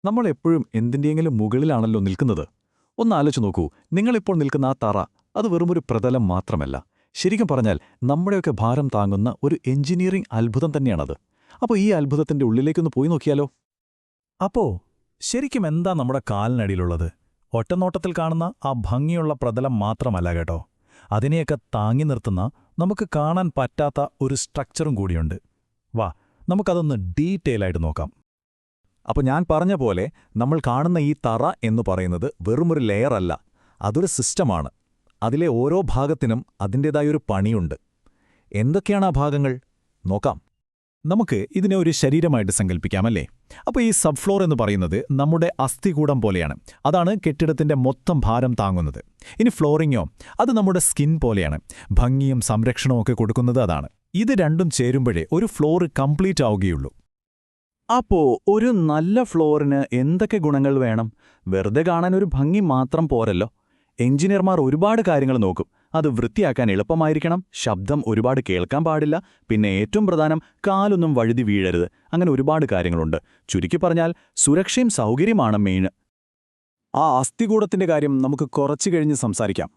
നമ്മൾ എപ്പോഴും എന്തിൻ്റെയെങ്കിലും മുകളിലാണല്ലോ നിൽക്കുന്നത്. ഒന്ന് ആലോചിച്ച് നോക്കൂ, നിങ്ങളിപ്പോൾ നിൽക്കുന്ന ആ തറ അത് വെറുമൊരു പ്രതലം മാത്രമല്ല. ശരിക്കും പറഞ്ഞാൽ നമ്മുടെയൊക്കെ ഭാരം താങ്ങുന്ന ഒരു എഞ്ചിനീയറിംഗ് അത്ഭുതം തന്നെയാണത്. അപ്പോൾ ഈ അത്ഭുതത്തിന്റെ ഉള്ളിലേക്കൊന്ന് പോയി നോക്കിയാലോ? അപ്പോ ശരിക്കും എന്താ നമ്മുടെ കാലിനടിയിലുള്ളത്? ഒറ്റനോട്ടത്തിൽ കാണുന്ന ആ ഭംഗിയുള്ള പ്രതലം മാത്രമല്ല കേട്ടോ. അതിനെയൊക്കെ താങ്ങി നിർത്തുന്ന, നമുക്ക് കാണാൻ പറ്റാത്ത ഒരു സ്ട്രക്ചറും കൂടിയുണ്ട്. വാ, നമുക്കതൊന്ന് ഡീറ്റെയിലായിട്ട് നോക്കാം. അപ്പോൾ ഞാൻ പറഞ്ഞ പോലെ നമ്മൾ കാണുന്ന ഈ തറ എന്ന് പറയുന്നത് വെറുമൊരു ലെയർ അല്ല, അതൊരു സിസ്റ്റമാണ്. അതിലെ ഓരോ ഭാഗത്തിനും അതിൻ്റേതായൊരു പണിയുണ്ട്. എന്തൊക്കെയാണ് ആ ഭാഗങ്ങൾ? നോക്കാം. നമുക്ക് ഇതിനെ ഒരു ശരീരമായിട്ട് സങ്കല്പിക്കാമല്ലേ? അപ്പോൾ ഈ സബ്ഫ്ലോർ എന്ന് പറയുന്നത് നമ്മുടെ അസ്ഥികൂടം പോലെയാണ്. അതാണ് കെട്ടിടത്തിന്റെ മൊത്തം ഭാരം താങ്ങുന്നത്. ഇനി ഫ്ലോറിങ്ങോ, അത് നമ്മുടെ സ്കിൻ പോലെയാണ്. ഭംഗിയും സംരക്ഷണവും ഒക്കെ കൊടുക്കുന്നത് അതാണ്. ഇത് രണ്ടും ചേരുമ്പോഴേ ഒരു ഫ്ലോർ കംപ്ലീറ്റ് ആവുകയുള്ളൂ. അപ്പോ ഒരു നല്ല ഫ്ലോറിന് എന്തൊക്കെ ഗുണങ്ങൾ വേണം? വെറുതെ കാണാൻ ഒരു ഭംഗി മാത്രം പോരല്ലോ. എഞ്ചിനീയർമാർ ഒരുപാട് കാര്യങ്ങൾ നോക്കും. അത് വൃത്തിയാക്കാൻ എളുപ്പമായിരിക്കണം, ശബ്ദം ഒരുപാട് കേൾക്കാൻ പാടില്ല, പിന്നെ ഏറ്റവും പ്രധാനം കാലൊന്നും വഴുതി വീഴരുത്. അങ്ങനെ ഒരുപാട് കാര്യങ്ങളുണ്ട്. ചുരുക്കി പറഞ്ഞാൽ സുരക്ഷയും സൗകര്യമാണ് മെയിൻ. ആ അസ്ഥികൂടത്തിന്റെ കാര്യം നമുക്ക് കുറച്ചു കഴിഞ്ഞ് സംസാരിക്കാം.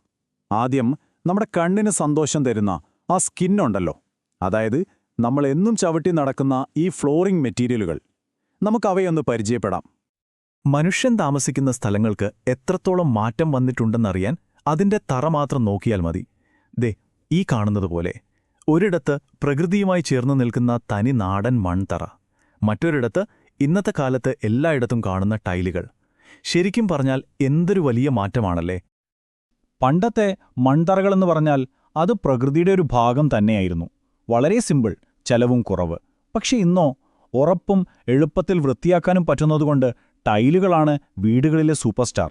ആദ്യം നമ്മുടെ കണ്ണിന് സന്തോഷം തരുന്ന ആ സ്കിന്നുണ്ടല്ലോ, അതായത് നമ്മൾ എന്നും ചവിട്ടി നടക്കുന്ന ഈ ഫ്ലോറിംഗ് മെറ്റീരിയലുകൾ, നമുക്കവയൊന്ന് പരിചയപ്പെടാം. മനുഷ്യൻ താമസിക്കുന്ന സ്ഥലങ്ങൾക്ക് എത്രത്തോളം മാറ്റം വന്നിട്ടുണ്ടെന്നറിയാൻ അതിന്റെ തറ മാത്രം നോക്കിയാൽ മതി. ദേ, ഈ കാണുന്നതുപോലെ ഒരിടത്ത് പ്രകൃതിയുമായി ചേർന്ന് നിൽക്കുന്ന തനി നാടൻ മൺതറ, മറ്റൊരിടത്ത് ഇന്നത്തെ കാലത്ത് എല്ലായിടത്തും കാണുന്ന ടൈലുകൾ. ശരിക്കും പറഞ്ഞാൽ എന്തൊരു വലിയ മാറ്റമാണല്ലേ. പണ്ടത്തെ മൺതറകളെന്ന് പറഞ്ഞാൽ അത് പ്രകൃതിയുടെ ഒരു ഭാഗം തന്നെയായിരുന്നു. വളരെ സിമ്പിൾ, ചെലവും കുറവ്. പക്ഷെ ഇന്നോ ഉറപ്പും എളുപ്പത്തിൽ വൃത്തിയാക്കാനും പറ്റുന്നതുകൊണ്ട് ടൈലുകളാണ് വീടുകളിലെ സൂപ്പർ സ്റ്റാർ.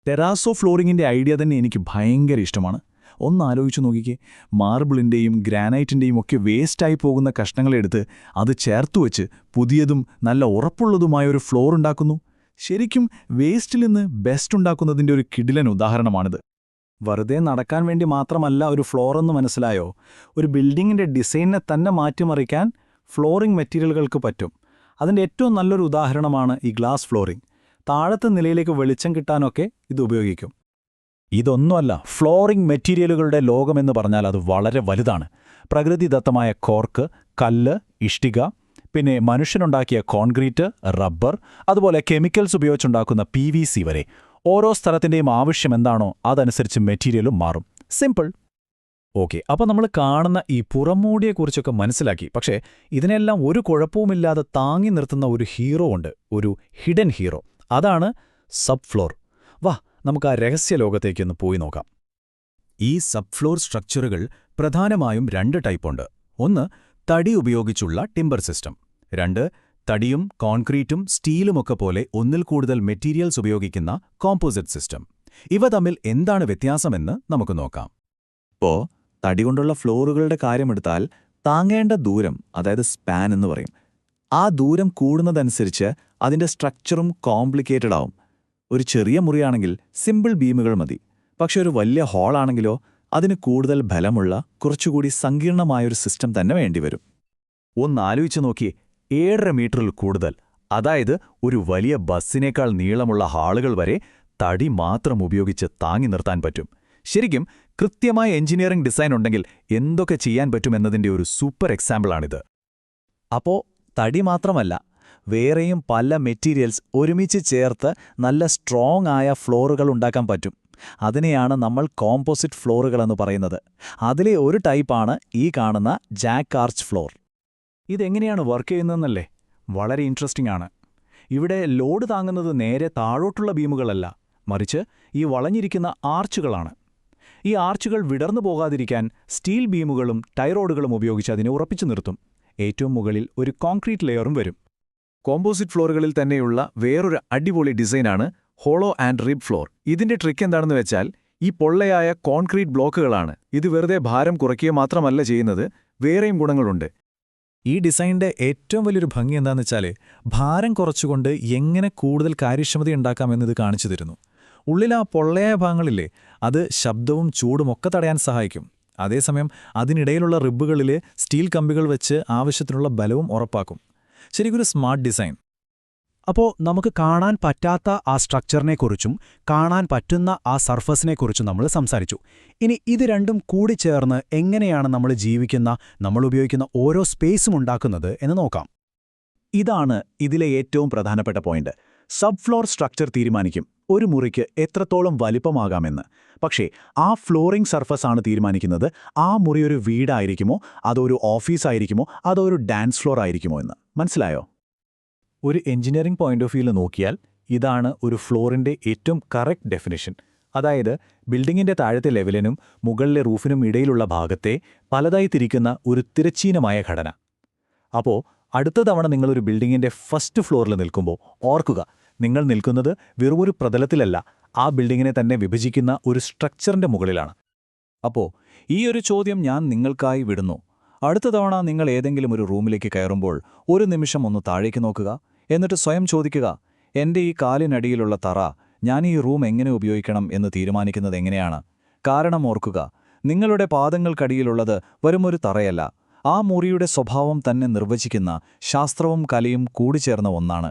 ടെറാസോ ഫ്ലോറിങ്ങിന്റെ ഐഡിയ തന്നെ എനിക്ക് ഭയങ്കര ഇഷ്ടമാണ്. ഒന്ന് ആലോചിച്ചു നോക്കിക്കേ, മാർബിളിന്റെയും ഗ്രാനൈറ്റിന്റെയും ഒക്കെ വേസ്റ്റായി പോകുന്ന കഷ്ണങ്ങളെടുത്ത് അത് ചേർത്തുവച്ച് പുതിയതും നല്ല ഉറപ്പുള്ളതുമായ ഒരു ഫ്ലോർ ഉണ്ടാക്കുന്നു. ശരിക്കും വേസ്റ്റിൽ നിന്ന് ബെസ്റ്റ് ഉണ്ടാക്കുന്നതിന്റെ ഒരു കിടിലൻ ഉദാഹരണമാണിത്. വെറുതെ നടക്കാൻ വേണ്ടി മാത്രമല്ല ഒരു ഫ്ലോറെന്ന് മനസ്സിലായോ? ഒരു ബിൽഡിങ്ങിന്റെ ഡിസൈനിനെ തന്നെ മാറ്റിമറിക്കാൻ ഫ്ലോറിംഗ് മെറ്റീരിയലുകൾക്ക് പറ്റും. അതിൻ്റെ ഏറ്റവും നല്ലൊരു ഉദാഹരണമാണ് ഈ ഗ്ലാസ് ഫ്ലോറിംഗ്. താഴത്തെ നിലയിലേക്ക് വെളിച്ചം കിട്ടാനൊക്കെ ഇത് ഉപയോഗിക്കും. ഇതൊന്നുമല്ല, ഫ്ലോറിംഗ് മെറ്റീരിയലുകളുടെ ലോകമെന്ന് പറഞ്ഞാൽ അത് വളരെ വലുതാണ്. പ്രകൃതിദത്തമായ കോർക്ക്, കല്ല്, ഇഷ്ടിക, പിന്നെ മനുഷ്യനുണ്ടാക്കിയ കോൺക്രീറ്റ്, റബ്ബർ, അതുപോലെ കെമിക്കൽസ് ഉപയോഗിച്ചുണ്ടാക്കുന്ന PVC വരെ. ഓരോ സ്ഥലത്തിൻ്റെയും ആവശ്യം എന്താണോ അതനുസരിച്ച് മെറ്റീരിയലും മാറും. സിമ്പിൾ. ഓക്കെ, അപ്പോൾ നമ്മൾ കാണുന്ന ഈ പുറംമൂടിയെക്കുറിച്ചൊക്കെ മനസ്സിലാക്കി. പക്ഷേ ഇതിനെല്ലാം ഒരു കുഴപ്പവുമില്ലാതെ താങ്ങി നിർത്തുന്ന ഒരു ഹീറോ ഉണ്ട്, ഒരു ഹിഡൻ ഹീറോ. അതാണ് സബ്ഫ്ലോർ. വാ, നമുക്ക് ആ രഹസ്യ ലോകത്തേക്കൊന്ന് പോയി നോക്കാം. ഈ സബ്ഫ്ലോർ സ്ട്രക്ചറുകൾ പ്രധാനമായും 2 ടൈപ്പുണ്ട്. ഒന്ന്, തടി ഉപയോഗിച്ചുള്ള ടിമ്പർ സിസ്റ്റം. 2, തടിയും കോൺക്രീറ്റും സ്റ്റീലുമൊക്കെ പോലെ ഒന്നിൽ കൂടുതൽ മെറ്റീരിയൽസ് ഉപയോഗിക്കുന്ന കോമ്പോസിറ്റ് സിസ്റ്റം. ഇവ തമ്മിൽ എന്താണ് വ്യത്യാസമെന്ന് നമുക്ക് നോക്കാം. ഇപ്പോൾ തടി കൊണ്ടുള്ള ഫ്ലോറുകളുടെ കാര്യമെടുത്താൽ താങ്ങേണ്ട ദൂരം, അതായത് സ്പാൻ എന്ന് പറയും, ആ ദൂരം കൂടുന്നതനുസരിച്ച് അതിൻ്റെ സ്ട്രക്ചറും കോംപ്ലിക്കേറ്റഡ് ആവും. ഒരു ചെറിയ മുറിയാണെങ്കിൽ സിമ്പിൾ ബീമുകൾ മതി. പക്ഷെ ഒരു വലിയ ഹോളാണെങ്കിലോ അതിന് കൂടുതൽ ബലമുള്ള, കുറച്ചുകൂടി സങ്കീർണമായൊരു സിസ്റ്റം തന്നെ വേണ്ടിവരും. ഒന്നാലോചിച്ച് നോക്കിയേ, 7.5 മീറ്ററിൽ കൂടുതൽ, അതായത് ഒരു വലിയ ബസ്സിനേക്കാൾ നീളമുള്ള ഹാളുകൾ വരെ തടി മാത്രം ഉപയോഗിച്ച് താങ്ങി നിർത്താൻ പറ്റും. ശരിക്കും കൃത്യമായ എഞ്ചിനീയറിംഗ് ഡിസൈൻ ഉണ്ടെങ്കിൽ എന്തൊക്കെ ചെയ്യാൻ പറ്റുമെന്നതിൻ്റെ ഒരു സൂപ്പർ എക്സാമ്പിളാണിത്. അപ്പോൾ തടി മാത്രമല്ല, വേറെയും പല മെറ്റീരിയൽസ് ഒരുമിച്ച് ചേർത്ത് നല്ല സ്ട്രോങ് ആയ ഫ്ലോറുകൾ ഉണ്ടാക്കാൻ പറ്റും. അതിനെയാണ് നമ്മൾ കോമ്പോസിറ്റ് ഫ്ലോറുകളെന്ന് പറയുന്നത്. അതിലെ ഒരു ടൈപ്പാണ് ഈ കാണുന്ന ജാക്ക് ആർച്ച് ഫ്ലോർ. ഇതെങ്ങനെയാണ് വർക്ക് ചെയ്യുന്നതെന്നല്ലേ? വളരെ ഇൻട്രസ്റ്റിംഗ് ആണ്. ഇവിടെ ലോഡ് താങ്ങുന്നത് നേരെ താഴോട്ടുള്ള ബീമുകളല്ല, മറിച്ച് ഈ വളഞ്ഞിരിക്കുന്ന ആർച്ചുകളാണ്. ഈ ആർച്ചുകൾ വിടർന്നു പോകാതിരിക്കാൻ സ്റ്റീൽ ബീമുകളും ടൈറോഡുകളും ഉപയോഗിച്ച് അതിനെ ഉറപ്പിച്ചു നിർത്തും. ഏറ്റവും മുകളിൽ ഒരു കോൺക്രീറ്റ് ലെയറും വരും. കോമ്പോസിറ്റ് ഫ്ലോറുകളിൽ തന്നെയുള്ള വേറൊരു അടിപൊളി ഡിസൈനാണ് ഹോളോ ആൻഡ് റിബ് ഫ്ലോർ. ഇതിന്റെ ട്രിക്ക് എന്താണെന്ന് വെച്ചാൽ, ഈ പൊള്ളയായ കോൺക്രീറ്റ് ബ്ലോക്കുകളാണ്. ഇത് വെറുതെ ഭാരം കുറയ്ക്കുക മാത്രമല്ല ചെയ്യുന്നത്, വേറെയും ഗുണങ്ങളുണ്ട്. ഈ ഡിസൈനിന്റെ ഏറ്റവും വലിയൊരു ഭംഗി എന്താണെന്ന് വെച്ചാൽ, ഭാരം കുറച്ചുകൊണ്ട് എങ്ങനെ കൂടുതൽ കാര്യക്ഷമതയുണ്ടാക്കാമെന്നത് കാണിച്ചു തരുന്നു. ഉള്ളിൽ ആ പൊള്ളയായ ഭാഗങ്ങളില്ലേ, അത് ശബ്ദവും ചൂടും ഒക്കെ തടയാൻ സഹായിക്കും. അതേസമയം അതിനിടയിലുള്ള റിബുകളിലെ സ്റ്റീൽ കമ്പികൾ വെച്ച് ആവശ്യത്തിനുള്ള ബലവും ഉറപ്പാക്കും. ശരിക്കൊരു സ്മാർട്ട് ഡിസൈൻ. അപ്പോൾ നമുക്ക് കാണാൻ പറ്റാത്ത ആ സ്ട്രക്ചറിനെക്കുറിച്ചും കാണാൻ പറ്റുന്ന ആ സർഫസിനെക്കുറിച്ചും നമ്മൾ സംസാരിച്ചു. ഇനി ഇത് രണ്ടും കൂടിച്ചേർന്ന് എങ്ങനെയാണ് നമ്മൾ ജീവിക്കുന്ന, നമ്മൾ ഉപയോഗിക്കുന്ന ഓരോ സ്പേസും ഉണ്ടാക്കുന്നത് എന്ന് നോക്കാം. ഇതാണ് ഇതിലെ ഏറ്റവും പ്രധാനപ്പെട്ട പോയിന്റ്. സബ് ഫ്ലോർ സ്ട്രക്ചർ തീരുമാനിക്കും ഒരു മുറിക്ക് എത്രത്തോളം വലിപ്പമാകാമെന്ന്. പക്ഷേ ആ ഫ്ലോറിംഗ് സർഫസ് ആണ് തീരുമാനിക്കുന്നത് ആ മുറി ഒരു വീടായിരിക്കുമോ, അതോ ഒരു ഓഫീസായിരിക്കുമോ, അതോ ഒരു ഡാൻസ് ഫ്ലോർ ആയിരിക്കുമോ എന്ന്. മനസ്സിലായോ? ഒരു എഞ്ചിനീയറിംഗ് പോയിന്റ് ഓഫ് വ്യൂവിൽ നോക്കിയാൽ ഇതാണ് ഒരു ഫ്ലോറിന്റെ ഏറ്റവും കറക്റ്റ് ഡെഫിനിഷൻ. അതായത് ബിൽഡിങ്ങിന്റെ താഴത്തെ ലെവലിനും മുകളിലെ റൂഫിനും ഇടയിലുള്ള ഭാഗത്തെ പലതായി തിരിക്കുന്ന ഒരു തിരശ്ചീനമായ ഘടന. അപ്പോൾ അടുത്ത തവണ നിങ്ങളൊരു ബിൽഡിങ്ങിന്റെ ഫസ്റ്റ് ഫ്ലോറിൽ നിൽക്കുമ്പോൾ ഓർക്കുക, നിങ്ങൾ നിൽക്കുന്നത് വെറുമൊരു പ്രതലത്തിലല്ല, ആ ബിൽഡിങ്ങിനെ തന്നെ വിഭജിക്കുന്ന ഒരു സ്ട്രക്ചറിന്റെ മുകളിലാണ്. അപ്പോൾ ഈ ഒരു ചോദ്യം ഞാൻ നിങ്ങൾക്കായി വിടുന്നു. അടുത്ത തവണ നിങ്ങൾ ഏതെങ്കിലും ഒരു റൂമിലേക്ക് കയറുമ്പോൾ ഒരു നിമിഷം ഒന്ന് താഴേക്ക് നോക്കുക. എന്നിട്ട് സ്വയം ചോദിക്കുക, എൻ്റെ ഈ കാലിനടിയിലുള്ള തറ ഞാൻ ഈ റൂം എങ്ങനെ ഉപയോഗിക്കണം എന്ന് തീരുമാനിക്കുന്നത് എങ്ങനെയാണ്? കാരണം ഓർക്കുക, നിങ്ങളുടെ പാദങ്ങൾക്കടിയിലുള്ളത് വെറുമൊരു തറയല്ല, ആ മുറിയുടെ സ്വഭാവം തന്നെ നിർവചിക്കുന്ന ശാസ്ത്രവും കലയും കൂടിച്ചേർന്ന ഒന്നാണ്.